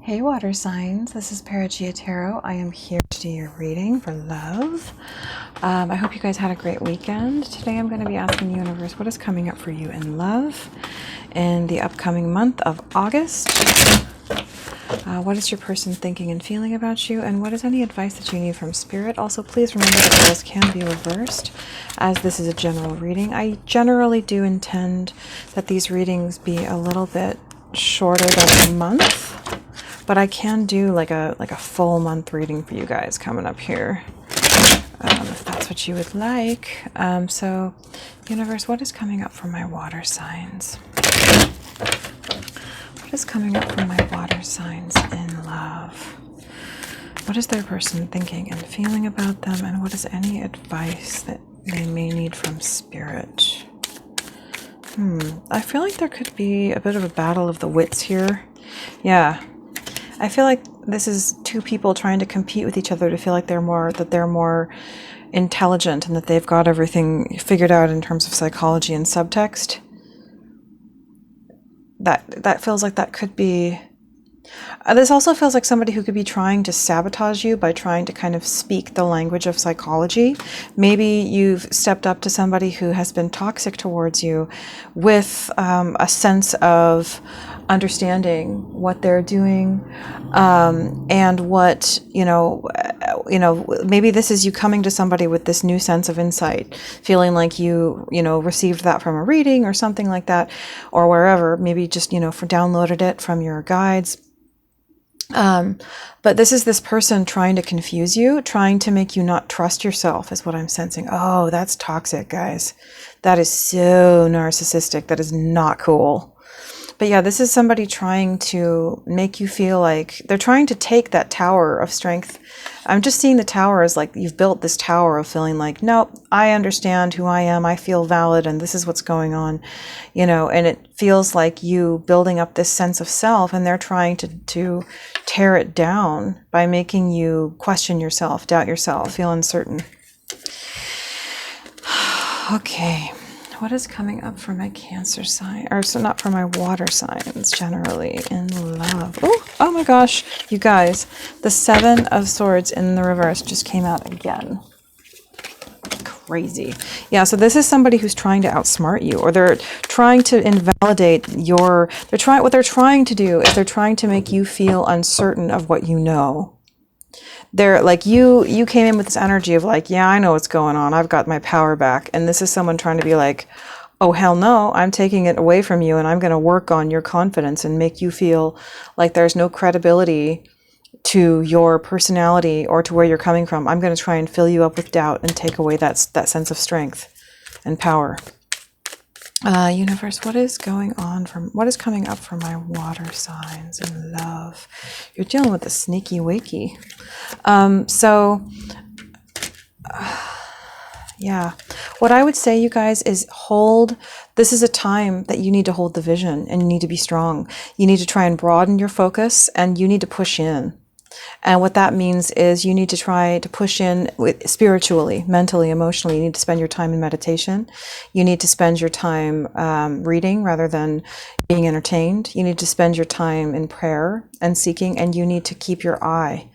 Hey water signs, this is Perigaea Tarot. I am here to do your reading for love. I hope you guys had a great weekend. Today I'm going to be asking the universe what is coming up for you in love in the upcoming month of August. What is your person thinking and feeling about you, and what is any advice that you need from spirit? Also, please remember that this can be reversed as this is a general reading. I generally do intend that these readings be a little bit shorter than a month. But I can do like a full month reading for you guys coming up here, if that's what you would like. So, universe, what is coming up for my water signs? What is coming up for my water signs in love? What is their person thinking and feeling about them? And what is any advice that they may need from spirit? I feel like there could be a bit of a battle of the wits here. Yeah. I feel like this is two people trying to compete with each other to feel like they're more intelligent and that they've got everything figured out in terms of psychology and subtext. That feels like that could be. This also feels like somebody who could be trying to sabotage you by trying to kind of speak the language of psychology. Maybe you've stepped up to somebody who has been toxic towards you with a sense of understanding what they're doing, and what, maybe this is you coming to somebody with this new sense of insight, feeling like you received that from a reading or something like that, or wherever, maybe just, downloaded it from your guides. But this is this person trying to confuse you, trying to make you not trust yourself, is what I'm sensing. Oh, that's toxic, guys. That is so narcissistic. That is not cool. But yeah, this is somebody trying to make you feel like they're trying to take that tower of strength. I'm just seeing the tower as like you've built this tower of feeling like, nope, I understand who I am. I feel valid, and this is what's going on, and it feels like you building up this sense of self, and they're trying to tear it down by making you question yourself, doubt yourself, feel uncertain. Okay. What is coming up for my Cancer sign, or so not for my water signs generally in love? Oh my gosh, you guys, the 7 of Swords in the reverse just came out again. Crazy. Yeah, so this is somebody who's trying to outsmart you, or they're trying to invalidate what they're trying to do is they're trying to make you feel uncertain of what you know. They're like, you came in with this energy of like, yeah, I know what's going on. I've got my power back. And this is someone trying to be like, oh, hell no, I'm taking it away from you, and I'm going to work on your confidence and make you feel like there's no credibility to your personality or to where you're coming from. I'm going to try and fill you up with doubt and take away that sense of strength and power. Universe, what is coming up for my water signs in love? You're dealing with a sneaky wakey. Yeah. What I would say, you guys, is this is a time that you need to hold the vision, and you need to be strong. You need to try and broaden your focus, and you need to push in. And what that means is you need to try to push in spiritually, mentally, emotionally. You need to spend your time in meditation. You need to spend your time reading rather than being entertained. You need to spend your time in prayer and seeking, and you need to keep your eye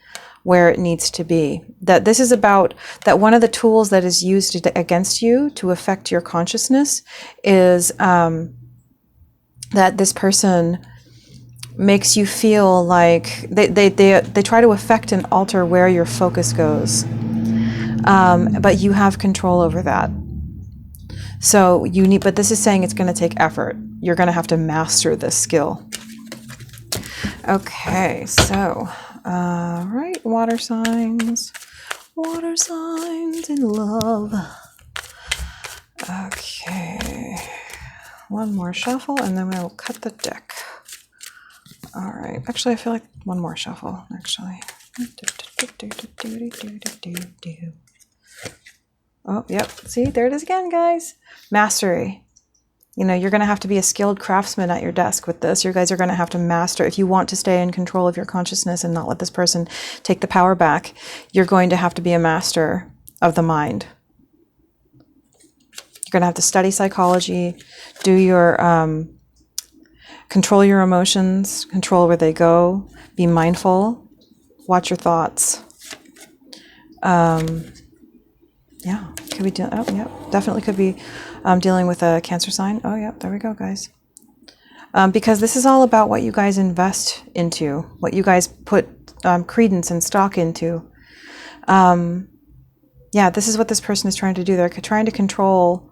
where it needs to be. That this is about that one of the tools that is used against you to affect your consciousness is that this person makes you feel like they try to affect and alter where your focus goes, but you have control over that. So but this is saying it's going to take effort. You're going to have to master this skill. Okay, so right, water signs in love. Okay, one more shuffle, and then we will cut the deck. All right. Actually, I feel like one more shuffle, actually. Oh, yep. See, there it is again, guys. Mastery. You're going to have to be a skilled craftsman at your desk with this. You guys are going to have to master. If you want to stay in control of your consciousness and not let this person take the power back, you're going to have to be a master of the mind. You're going to have to study psychology, do your Control your emotions, control where they go, be mindful, watch your thoughts. Yeah, could be, oh, yeah, definitely could be dealing with a Cancer sign. Oh, yeah, there we go, guys. Because this is all about what you guys invest into, what you guys put credence and stock into. Yeah, this is what this person is trying to do. They're trying to control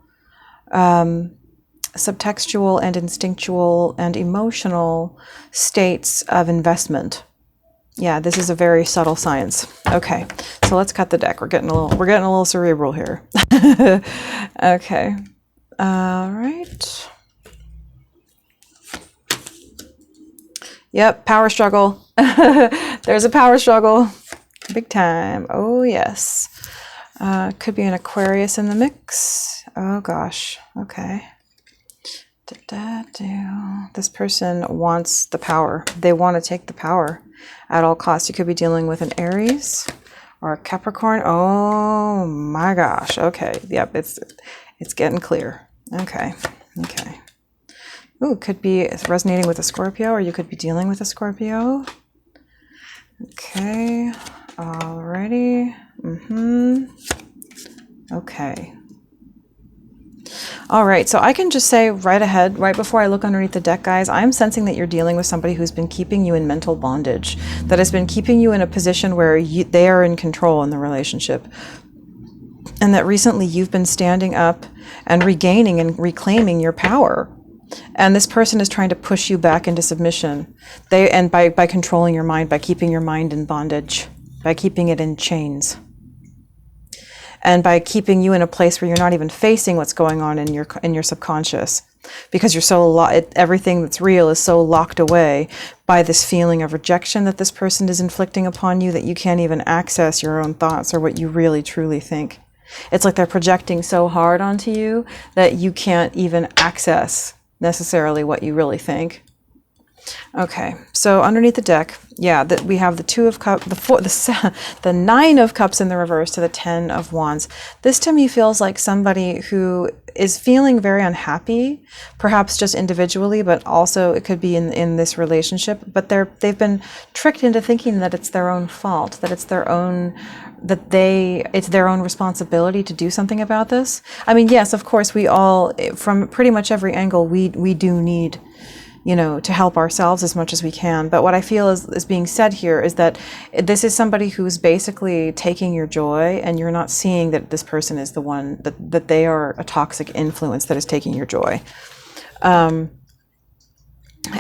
subtextual and instinctual and emotional states of investment. Yeah, this is a very subtle science. Okay, so let's cut the deck. We're getting a little cerebral here. Okay. All right. Yep, power struggle. There's a power struggle. Big time. Oh, yes. Could be an Aquarius in the mix. Oh, gosh. Okay. This person wants the power. They want to take the power at all costs. You could be dealing with an Aries or a Capricorn. Oh, my gosh. Okay. Yep, it's getting clear. Okay. Okay. Ooh, could be resonating with a Scorpio, or you could be dealing with a Scorpio. Okay. Alrighty. Okay. All right, so I can just say right ahead, right before I look underneath the deck, guys, I'm sensing that you're dealing with somebody who's been keeping you in mental bondage, that has been keeping you in a position where they are in control in the relationship. And that recently you've been standing up and regaining and reclaiming your power. And this person is trying to push you back into submission. By controlling your mind, by keeping your mind in bondage, by keeping it in chains. And by keeping you in a place where you're not even facing what's going on in your subconscious, because you're so everything that's real is so locked away by this feeling of rejection that this person is inflicting upon you that you can't even access your own thoughts or what you really truly think. It's like they're projecting so hard onto you that you can't even access necessarily what you really think. Okay, so underneath the deck, yeah, that we have the Two of Cups, the Nine of Cups in the reverse to the Ten of Wands. This to me feels like somebody who is feeling very unhappy, perhaps just individually, but also it could be in this relationship. But they've been tricked into thinking that it's their own fault, that it's their own responsibility to do something about this. I mean, yes, of course, we all, from pretty much every angle, we do need, to help ourselves as much as we can. But what I feel is being said here is that this is somebody who's basically taking your joy, and you're not seeing that this person is the one, that they are a toxic influence that is taking your joy.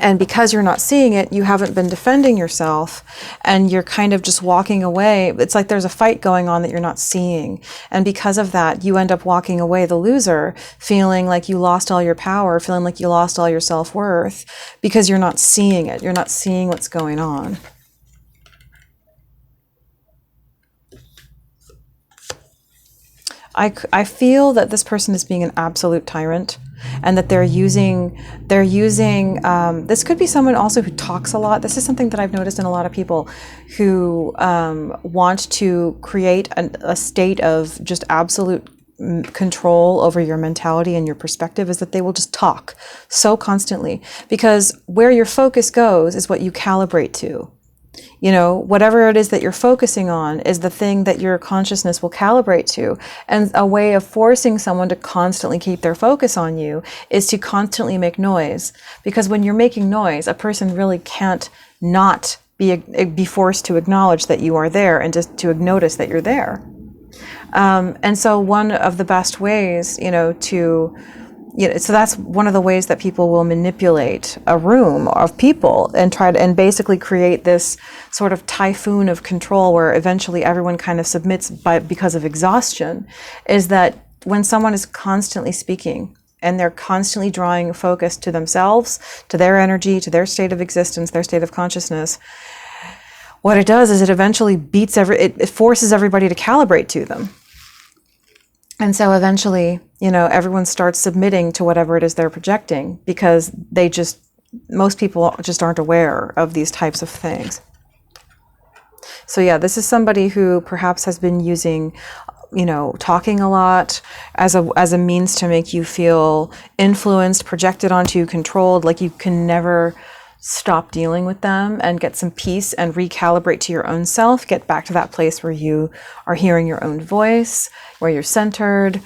And because you're not seeing it, you haven't been defending yourself, and you're kind of just walking away. It's like there's a fight going on that you're not seeing. And because of that, you end up walking away the loser, feeling like you lost all your power, feeling like you lost all your self-worth, because you're not seeing it. You're not seeing what's going on. I feel that this person is being an absolute tyrant, and that they're using, this could be someone also who talks a lot. This is something that I've noticed in a lot of people who want to create a state of just absolute control over your mentality and your perspective, is that they will just talk so constantly, because where your focus goes is what you calibrate to. Whatever it is that you're focusing on is the thing that your consciousness will calibrate to. And a way of forcing someone to constantly keep their focus on you is to constantly make noise. Because when you're making noise, a person really can't not be forced to acknowledge that you are there, and just to notice that you're there. And so one of the best ways, so that's one of the ways that people will manipulate a room of people and and basically create this sort of typhoon of control where eventually everyone kind of submits because of exhaustion, is that when someone is constantly speaking and they're constantly drawing focus to themselves, to their energy, to their state of existence, their state of consciousness, what it does is it eventually it forces everybody to calibrate to them. And so eventually, everyone starts submitting to whatever it is they're projecting, because most people just aren't aware of these types of things. So yeah, this is somebody who perhaps has been using talking a lot as a means to make you feel influenced, projected onto you, controlled, like you can never stop dealing with them, and get some peace and recalibrate to your own self, get back to that place where you are hearing your own voice, where you're centered.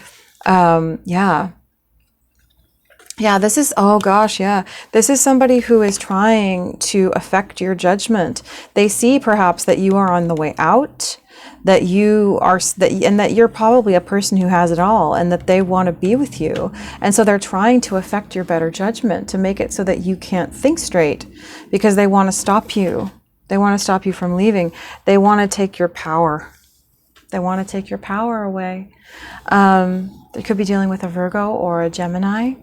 This is, oh gosh, yeah. This is somebody who is trying to affect your judgment. They see perhaps that you are on the way out, that you're probably a person who has it all, and that they want to be with you. And so they're trying to affect your better judgment, to make it so that you can't think straight, because they want to stop you. They want to stop you from leaving. They want to take your power. They want to take your power away. They could be dealing with a Virgo or a Gemini.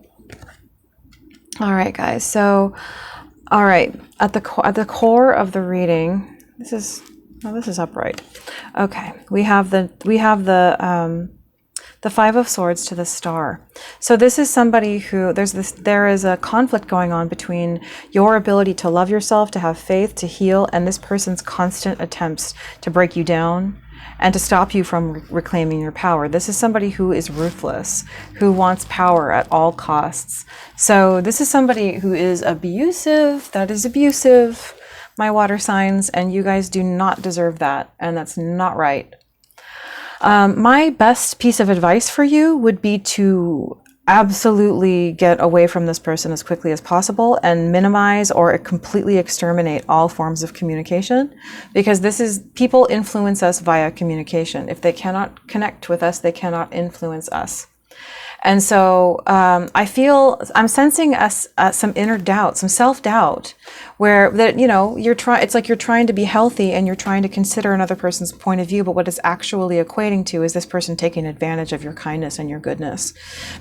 All right, guys. So, all right, at the core of the reading, this is upright. Okay, we have the Five of Swords to the Star. So this is somebody who there is a conflict going on between your ability to love yourself, to have faith, to heal, and this person's constant attempts to break you down and to stop you from reclaiming your power. This is somebody who is ruthless, who wants power at all costs. So this is somebody who is abusive. That is abusive, my water signs, and you guys do not deserve that, and that's not right. My best piece of advice for you would be to absolutely get away from this person as quickly as possible and minimize or completely exterminate all forms of communication, because people influence us via communication. If they cannot connect with us, they cannot influence us. And so I'm sensing some inner doubt, some self-doubt, where it's like you're trying to be healthy and you're trying to consider another person's point of view, but what it's actually equating to is this person taking advantage of your kindness and your goodness.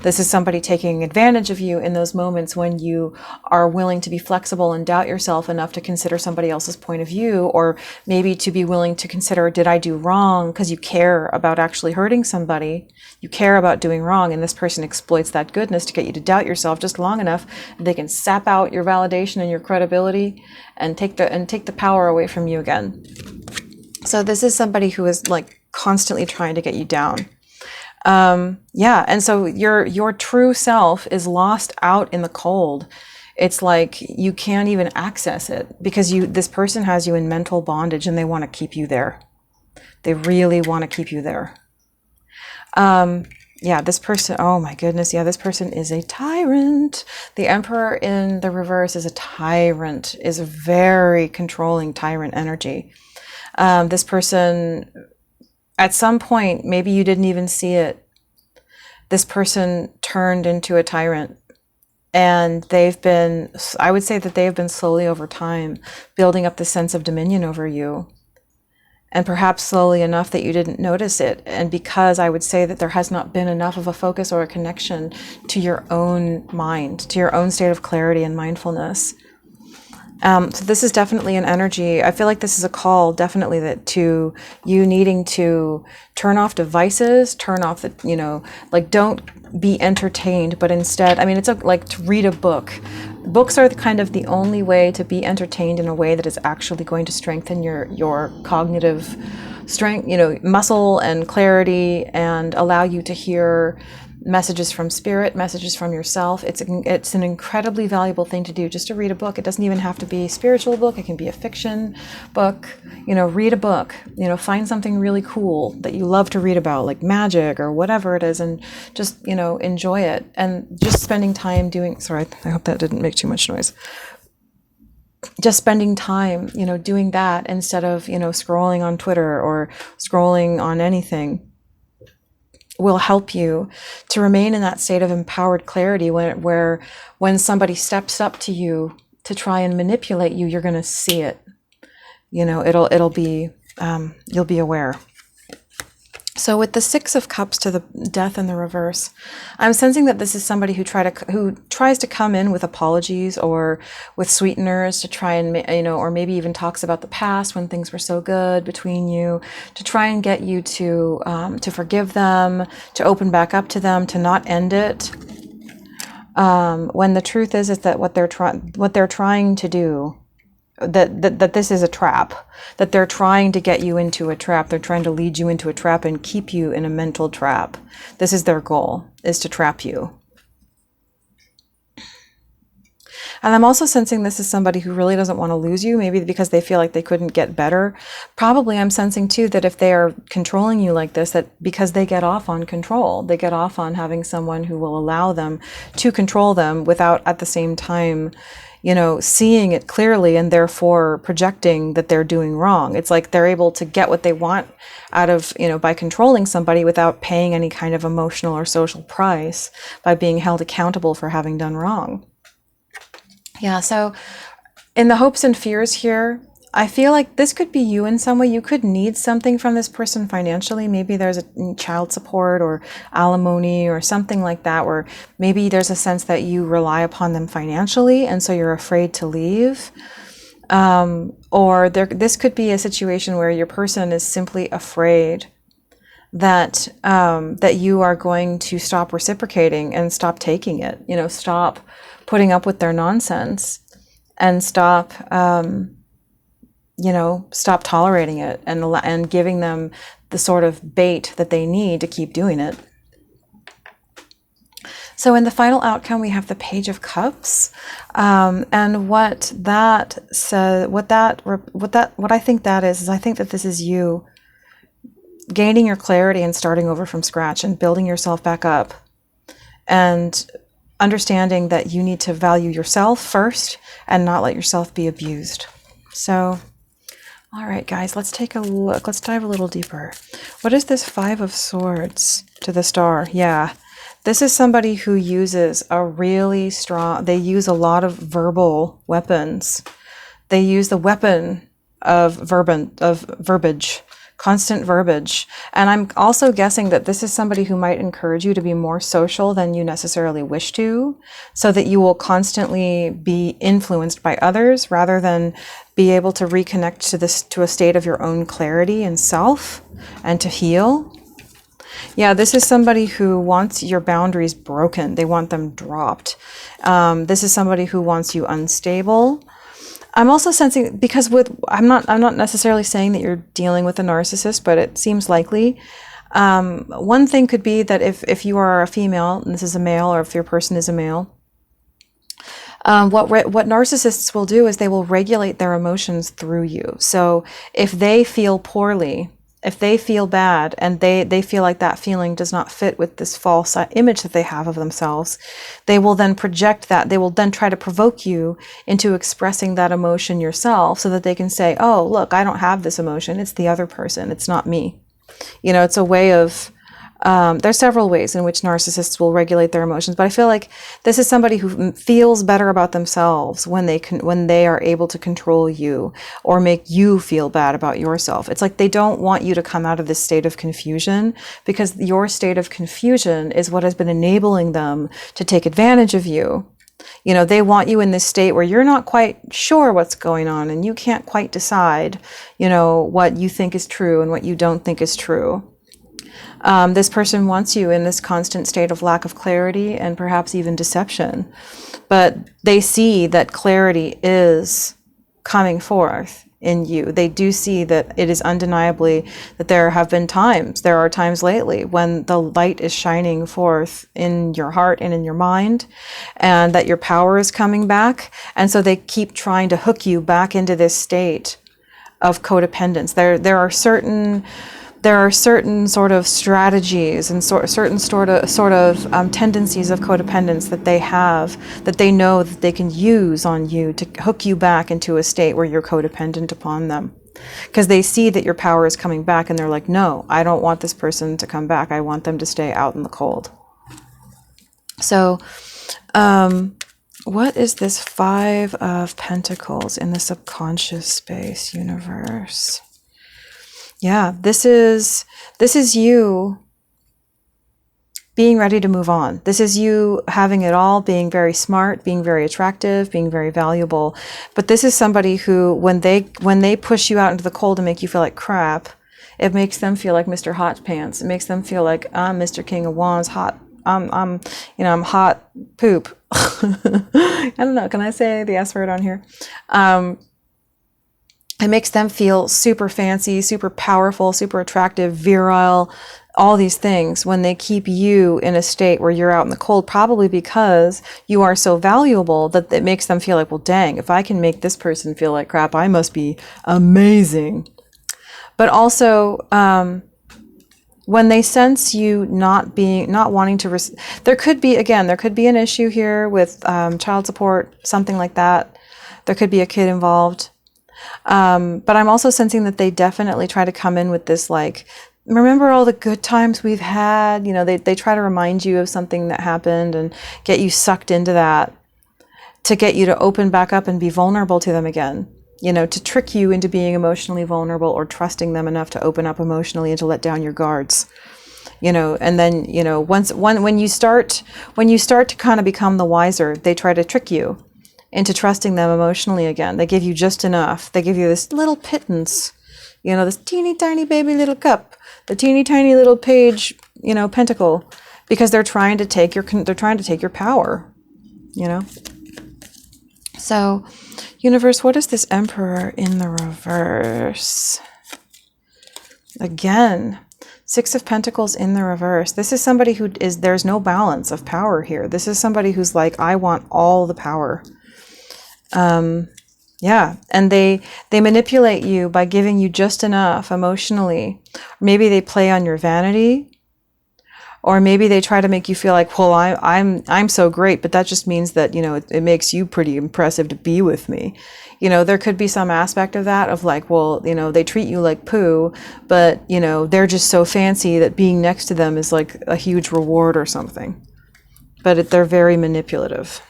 This is somebody taking advantage of you in those moments when you are willing to be flexible and doubt yourself enough to consider somebody else's point of view, or maybe to be willing to consider, did I do wrong? Because you care about actually hurting somebody. You care about doing wrong, and this person exploits that goodness to get you to doubt yourself just long enough that they can sap out your validation and your credibility and take the power away from you again. So this is somebody who is like constantly trying to get you down. And so your true self is lost out in the cold. It's like you can't even access it because this person has you in mental bondage, and they want to keep you there. They really want to keep you there. This person, oh my goodness, this person is a tyrant. The Emperor in the reverse is a tyrant, is a very controlling tyrant energy. This person, at some point, maybe you didn't even see it, this person turned into a tyrant. And I would say that they have been slowly over time building up this sense of dominion over you. And perhaps slowly enough that you didn't notice it. And because I would say that there has not been enough of a focus or a connection to your own mind, to your own state of clarity and mindfulness. So this is definitely an energy. I feel like this is a call, definitely, that to you needing to turn off devices, turn off don't be entertained, but instead, it's like to read a book. Books are kind of the only way to be entertained in a way that is actually going to strengthen your cognitive strength, muscle and clarity, and allow you to hear messages from spirit, messages from yourself. It's an incredibly valuable thing to do, just to read a book. It doesn't even have to be a spiritual book. It can be a fiction book. Read a book. Find something really cool that you love to read about, like magic or whatever it is, and just enjoy it. And just spending time sorry, I hope that didn't make too much noise. Just spending time, doing that instead of scrolling on Twitter or scrolling on anything will help you to remain in that state of empowered clarity when somebody steps up to you to try and manipulate you, you're going to see it. It'll be, you'll be aware. So with the Six of Cups to the Death in the reverse, I'm sensing that this is somebody who tries to come in with apologies or with sweeteners to try and, or maybe even talks about the past when things were so good between you, to try and get you to forgive them, to open back up to them, to not end it. When the truth is that what they're trying to do that this is a trap, that they're trying to get you into a trap. They're trying to lead you into a trap and keep you in a mental trap. This is their goal, is to trap you. And I'm also sensing this is somebody who really doesn't want to lose you, maybe because they feel like they couldn't get better. Probably I'm sensing too that if they are controlling you like this, that because they get off on control, they get off on having someone who will allow them to control them without at the same time, you know, seeing it clearly and therefore projecting that they're doing wrong. It's like they're able to get what they want out of, you know, by controlling somebody without paying any kind of emotional or social price, by being held accountable for having done wrong. Yeah, so in the hopes and fears here, I feel like this could be you in some way. You could need something from this person financially. Maybe there's a child support or alimony or something like that, where maybe there's a sense that you rely upon them financially and so you're afraid to leave. Or this could be a situation where your person is simply afraid that that you are going to stop reciprocating and stop taking it, you know, stop putting up with their nonsense and stop, you know, stop tolerating it and giving them the sort of bait that they need to keep doing it. So in the final outcome, we have the Page of Cups, and what that says, what I think that is I think that this is you gaining your clarity and starting over from scratch and building yourself back up and understanding that you need to value yourself first and not let yourself be abused. So, all right, guys, let's take a look. Let's dive a little deeper. What is this Five of Swords to the Star? Yeah, this is somebody who uses a really strong, they use a lot of verbal weapons. They use the weapon of verbiage, constant verbiage. And I'm also guessing that this is somebody who might encourage you to be more social than you necessarily wish to, so that you will constantly be influenced by others rather than be able to reconnect to a state of your own clarity and self and to heal. Yeah, this is somebody who wants your boundaries broken. They want them dropped. This is somebody who wants you unstable. I'm also sensing, because I'm not necessarily saying that you're dealing with a narcissist, but it seems likely. One thing could be that if you are a female and this is a male, or if your person is a male, what narcissists will do is they will regulate their emotions through you. So if they feel poorly, if they feel bad and they feel like that feeling does not fit with this false image that they have of themselves, they will then project that. They will then try to provoke you into expressing that emotion yourself so that they can say, oh, look, I don't have this emotion. It's the other person. It's not me. You know, it's a way of, there's several ways in which narcissists will regulate their emotions, but I feel like this is somebody who feels better about themselves when they are able to control you or make you feel bad about yourself. It's like they don't want you to come out of this state of confusion, because your state of confusion is what has been enabling them to take advantage of you. You know, they want you in this state where you're not quite sure what's going on and you can't quite decide, you know, what you think is true and what you don't think is true. This person wants you in this constant state of lack of clarity and perhaps even deception. But they see that clarity is coming forth in you. They do see that it is undeniably that there are times lately when the light is shining forth in your heart and in your mind, and that your power is coming back. And so they keep trying to hook you back into this state of codependence. There are certain sort of strategies and certain sort of tendencies of codependence that they have, that they know that they can use on you to hook you back into a state where you're codependent upon them. Because they see that your power is coming back and they're like, no, I don't want this person to come back. I want them to stay out in the cold. So, what is this Five of Pentacles in the subconscious space universe? Yeah, this is you being ready to move on. This is you having it all, being very smart, being very attractive, being very valuable. But this is somebody who, when they push you out into the cold and make you feel like crap, it makes them feel like Mr. Hot Pants. It makes them feel like I'm Mr. King of Wands, hot. I'm hot poop. I don't know. Can I say the S word on here? It makes them feel super fancy, super powerful, super attractive, virile, all these things when they keep you in a state where you're out in the cold, probably because you are so valuable that it makes them feel like, well, dang, if I can make this person feel like crap, I must be amazing. But also, when they sense you not wanting to, there could be an issue here with child support, something like that. There could be a kid involved. But I'm also sensing that they definitely try to come in with this, like, remember all the good times we've had? You know, they try to remind you of something that happened and get you sucked into that to get you to open back up and be vulnerable to them again. You know, to trick you into being emotionally vulnerable or trusting them enough to open up emotionally and to let down your guards. You know, and then, you know, when you start to kind of become the wiser, they try to trick you into trusting them emotionally again. They give you just enough. They give you this little pittance, you know, this teeny tiny baby little cup, the teeny tiny little page, you know, pentacle, because they're trying to take your power, you know. So, universe, what is this Emperor in the reverse? Again, Six of Pentacles in the reverse. This is somebody there's no balance of power here. This is somebody who's like, I want all the power. Yeah, and they manipulate you by giving you just enough emotionally. Maybe they play on your vanity, or maybe they try to make you feel like, well, I'm so great, but that just means that, you know, it makes you pretty impressive to be with me. You know, there could be some aspect of that, of like, well, you know, they treat you like poo, but, you know, they're just so fancy that being next to them is like a huge reward or something. But they're very manipulative.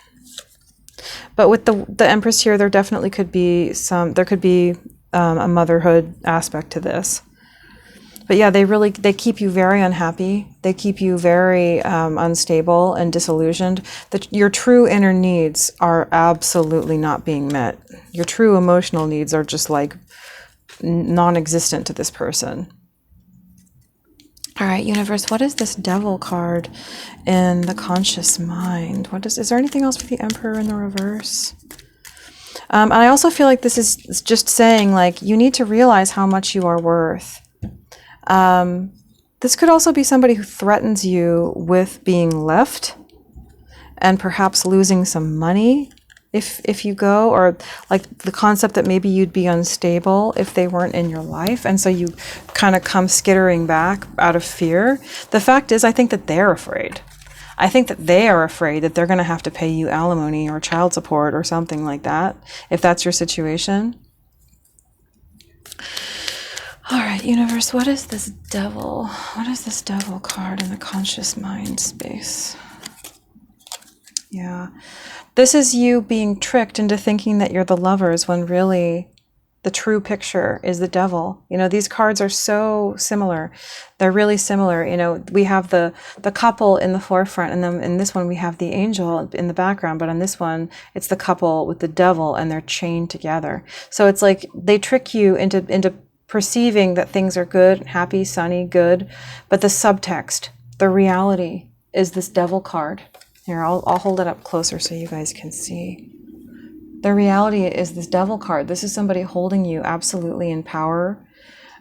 But with the Empress here, there definitely could be a motherhood aspect to this. But yeah, they keep you very unhappy. They keep you very unstable and disillusioned. Your true inner needs are absolutely not being met. Your true emotional needs are just like non-existent to this person. All right, universe, what is this Devil card in the conscious mind? Is there anything else for the Emperor in the reverse? And I also feel like this is just saying, like, you need to realize how much you are worth. This could also be somebody who threatens you with being left and perhaps losing some money if you go, or like the concept that maybe you'd be unstable if they weren't in your life, and so you kind of come skittering back out of fear. The fact is, I think that they're afraid. I think that they are afraid that they're going to have to pay you alimony or child support or something like that, if that's your situation. All right, universe, what is this Devil? What is this Devil card in the conscious mind space? Yeah. This is you being tricked into thinking that you're the lovers when really the true picture is the Devil. You know, these cards are so similar. They're really similar. You know, we have the couple in the forefront, and then in this one we have the angel in the background, but on this one it's the couple with the Devil, and they're chained together. So it's like they trick you into perceiving that things are good, happy, sunny, good, but the subtext, the reality, is this Devil card. Here, I'll hold it up closer so you guys can see. The reality is this Devil card. This is somebody holding you absolutely in power,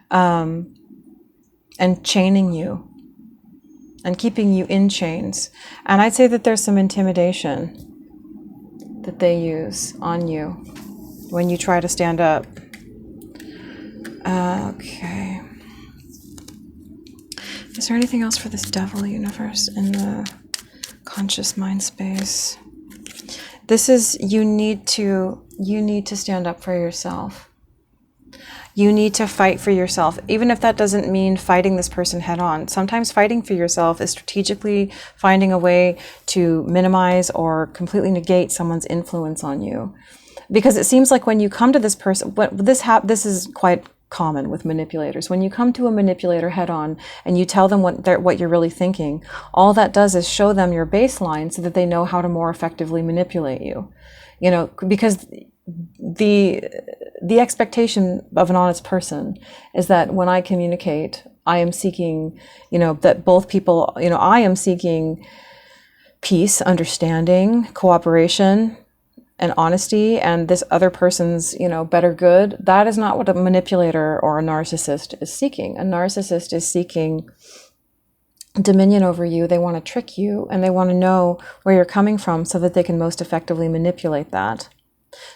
and chaining you and keeping you in chains. And I'd say that there's some intimidation that they use on you when you try to stand up. Okay. Is there anything else for this Devil, universe, in the conscious mind space? This is, you need to stand up for yourself. You need to fight for yourself, even if that doesn't mean fighting this person head on. Sometimes fighting for yourself is strategically finding a way to minimize or completely negate someone's influence on you. Because it seems like when you come to this person, this is quite common with manipulators. When you come to a manipulator head on and you tell them what you're really thinking, all that does is show them your baseline so that they know how to more effectively manipulate you. You know, because the expectation of an honest person is that when I communicate, I am seeking, you know, that both people, you know, I am seeking peace, understanding, cooperation, and honesty and this other person's, better good, that is not what a manipulator or a narcissist is seeking. A narcissist is seeking dominion over you. They want to trick you, and they want to know where you're coming from so that they can most effectively manipulate that.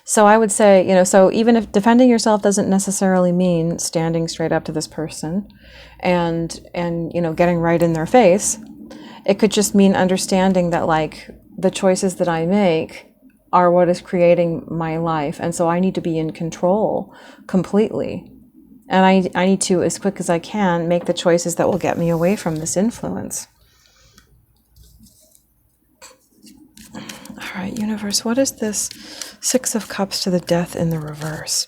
So I would say, so even if defending yourself doesn't necessarily mean standing straight up to this person and getting right in their face, it could just mean understanding that, like, the choices that I make are what is creating my life. And so I need to be in control completely. And I need to, as quick as I can, make the choices that will get me away from this influence. All right, universe, what is this Six of Cups to the Death in the reverse?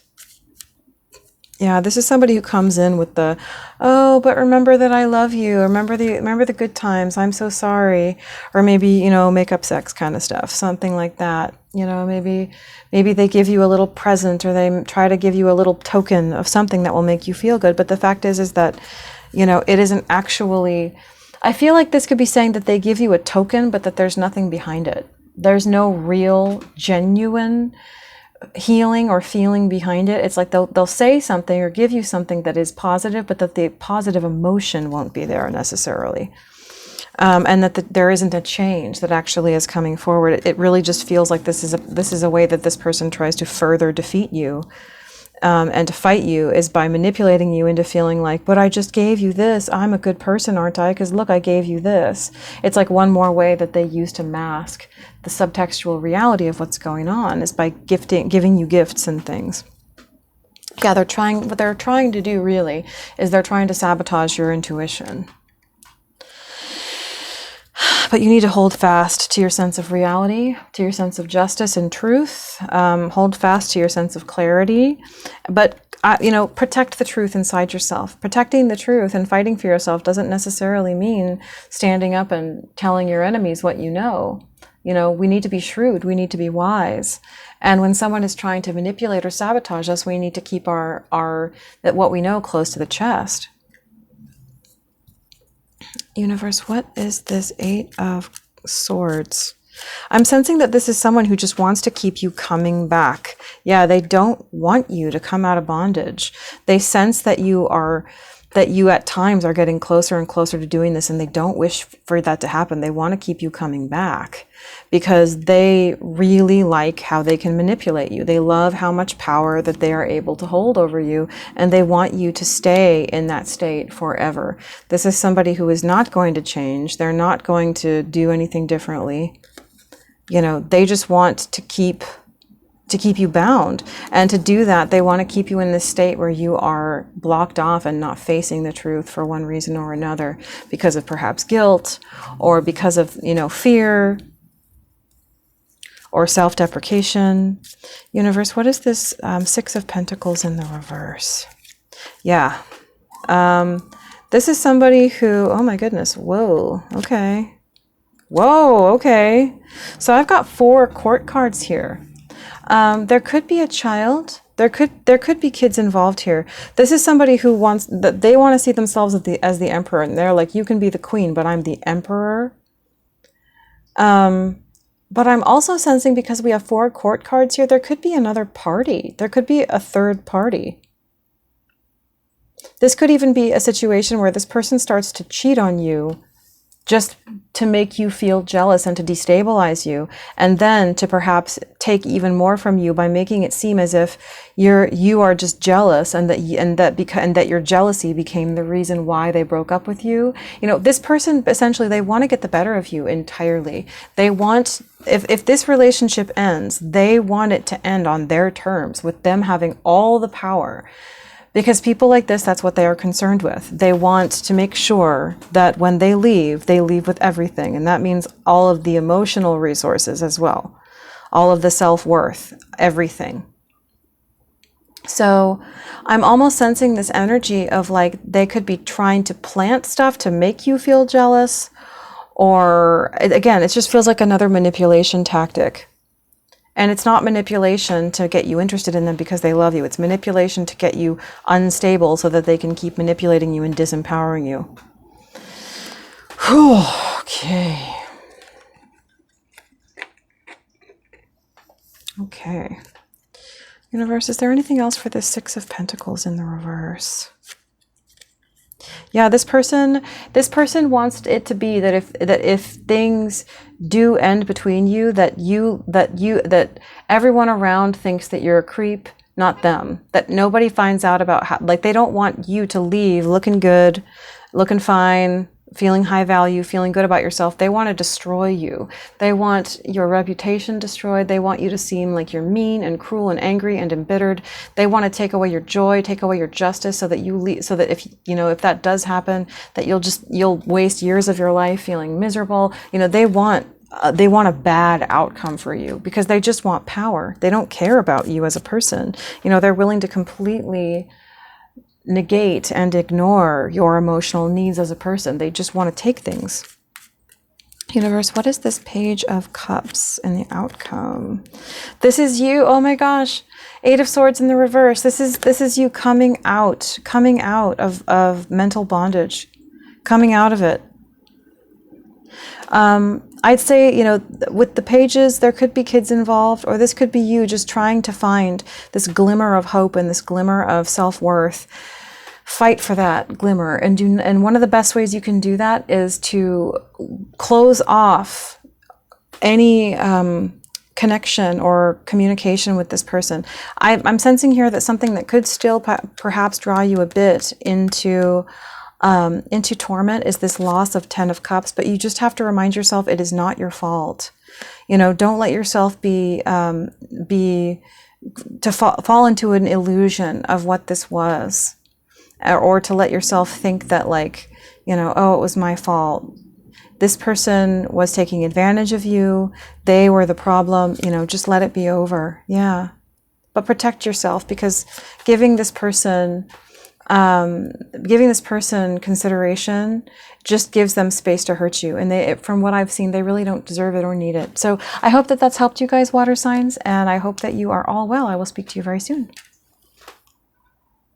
Yeah, this is somebody who comes in with the, oh, but remember that I love you. Remember the good times. I'm so sorry. Or maybe, make up sex kind of stuff, something like that. Maybe they give you a little present, or they try to give you a little token of something that will make you feel good. But the fact is that, it isn't actually, I feel like this could be saying that they give you a token, but that there's nothing behind it. There's no real, genuine healing or feeling behind it. It's like they'll say something or give you something that is positive, but that the positive emotion won't be there necessarily. And that there isn't a change that actually is coming forward. It really just feels like this is a way that this person tries to further defeat you, and to fight you, is by manipulating you into feeling like, but I just gave you this. I'm a good person, aren't I? Because look, I gave you this. It's like one more way that they use to mask the subtextual reality of what's going on, is by giving you gifts and things. Yeah, what they're trying to do really is they're trying to sabotage your intuition. But you need to hold fast to your sense of reality, to your sense of justice and truth. Hold fast to your sense of clarity. But, protect the truth inside yourself. Protecting the truth and fighting for yourself doesn't necessarily mean standing up and telling your enemies what you know. We need to be shrewd. We need to be wise. And when someone is trying to manipulate or sabotage us, we need to keep what we know close to the chest. Universe, what is this Eight of Swords? I'm sensing that this is someone who just wants to keep you coming back. Yeah, they don't want you to come out of bondage. They sense that you at times are getting closer and closer to doing this, and they don't wish for that to happen. They want to keep you coming back because they really like how they can manipulate you. They love how much power that they are able to hold over you, and they want you to stay in that state forever. This is somebody who is not going to change. They're not going to do anything differently. They just want to keep you bound. And to do that, they want to keep you in this state where you are blocked off and not facing the truth for one reason or another, because of perhaps guilt, or because of, fear, or self-deprecation. Universe, what is this Six of Pentacles in the reverse? Yeah. This is somebody who, oh my goodness, whoa, okay. Whoa, okay. So I've got 4 court cards here. There could be a child. There could be kids involved here. This is somebody who they want to see themselves as the emperor, and they're like, you can be the queen, but I'm the emperor. But I'm also sensing, because we have 4 court cards here, there could be another party. There could be a third party. This could even be a situation where this person starts to cheat on you just to make you feel jealous and to destabilize you, and then to perhaps take even more from you by making it seem as if you are just jealous, and that your jealousy became the reason why they broke up with you. This person, essentially, they want to get the better of you entirely. They want, if this relationship ends, they want it to end on their terms, with them having all the power. Because people like this, that's what they are concerned with. They want to make sure that when they leave with everything. And that means all of the emotional resources as well. All of the self-worth, everything. So I'm almost sensing this energy of like, they could be trying to plant stuff to make you feel jealous. Or again, it just feels like another manipulation tactic. And it's not manipulation to get you interested in them because they love you. It's manipulation to get you unstable so that they can keep manipulating you and disempowering you. Okay. Okay. Universe, is there anything else for this Six of Pentacles in the reverse? Yeah, this person wants it to be that if things do end between you, that everyone around thinks that you're a creep, not them. That nobody finds out about how, like, they don't want you to leave looking good, looking fine, feeling high value, feeling good about yourself. They want to destroy you. They want your reputation destroyed. They want you to seem like you're mean and cruel and angry and embittered. They want to take away your joy, take away your justice, so that so that if, you know, if that does happen, that you'll waste years of your life feeling miserable. You know, they want a bad outcome for you because they just want power. They don't care about you as a person. You know, they're willing to completely negate and ignore your emotional needs as a person. They just want to take things. Universe, what is this Page of Cups in the outcome? This is you. Oh my gosh. Eight of Swords in the reverse. This is you coming out of mental bondage, coming out of it. I'd say, you know, with the pages, there could be kids involved, or this could be you just trying to find this glimmer of hope and this glimmer of self-worth. Fight for that glimmer. And one of the best ways you can do that is to close off any connection or communication with this person. I'm sensing here that something that could still perhaps draw you a bit into torment is this loss of 10 of Cups, but you just have to remind yourself it is not your fault. You know, don't let yourself fall into an illusion of what this was, or to let yourself think that, like, you know, oh, it was my fault. This person was taking advantage of you. They were the problem. You know, just let it be over. Yeah. But protect yourself, because giving this person consideration just gives them space to hurt you. And from what I've seen, they really don't deserve it or need it. So I hope that that's helped you guys, water signs, and I hope that you are all well. I will speak to you very soon.